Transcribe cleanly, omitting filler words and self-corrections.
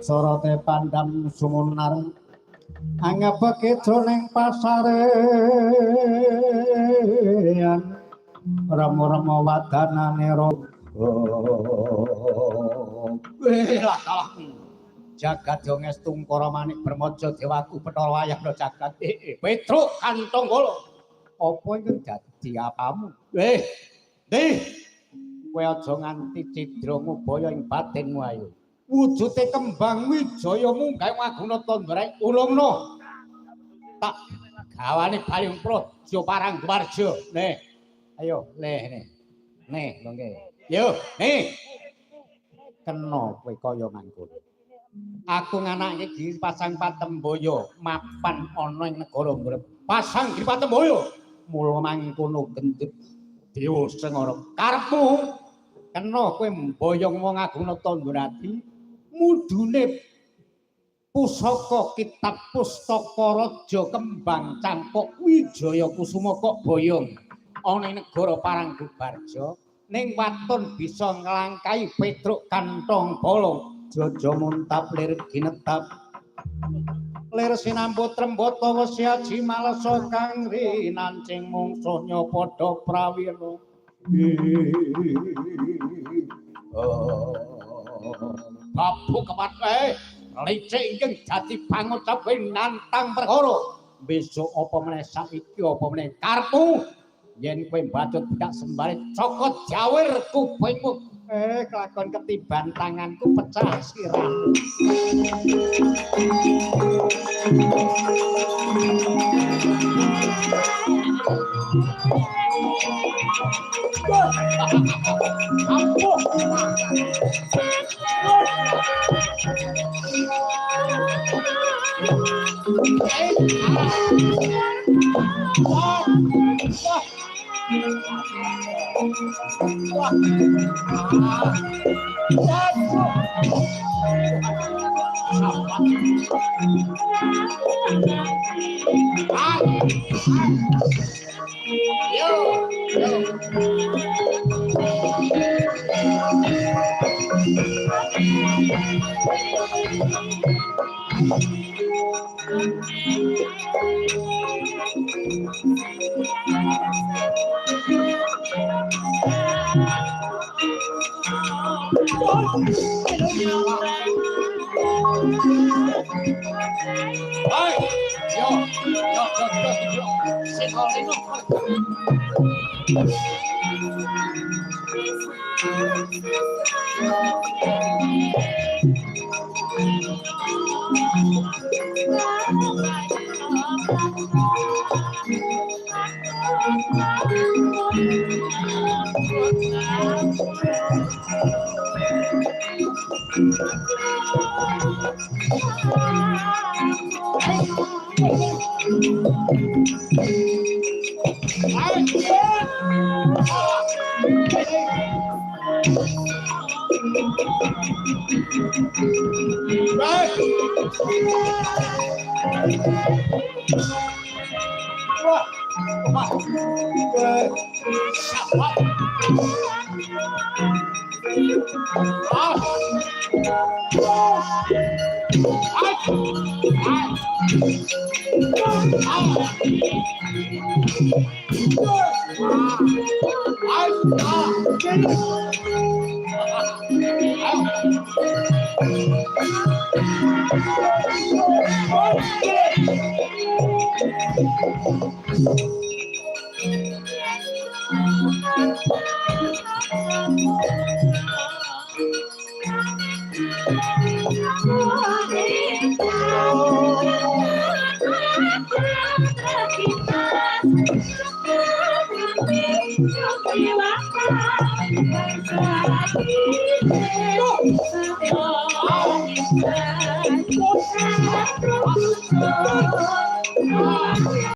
Sorote pandam sumunar angepake jroning pasare rama-rama wadanane raga lah kalah jagat yo ngestung para manik bermaja dewaku Bathara Wayahna jagat Petruk Kanthonggala apa iki dadi apamu kowe aja nganti cidra ngubaya ing batinmu ayo wujute kembang wijaya munggah ngaguna tandra ulungna tak gawane bayung praja Parangwarja ayo lho nggih yo kena kowe kaya mangkono aku nganake Giri Pasang Patemboyo mapan ana ing negara Ngrep Pasang Giri Patemboyo mula mangkono gendut Dewa Sengara karepmu kena kowe mboyong wong aguna Tandurati mudune pusaka kitab pustaka raja kembang cangkok Wijaya Kusuma kok boyong ana ing negara Parangwarja ning waton bisa nglangkai Petruk Kanthonggala jaja muntap lir ginetap lir sinambut trembata wesi aji malesa kang rinancing mungsuhnya padha prawira babu kepat licik ingkang dadi pangucap nantang perkara besok apa meneh saiki apa meneh karepmu yen kowe mbacut tidak sembari cokot jawir kupingmu kelakon ketiban tanganku pecah sirahmu ampuh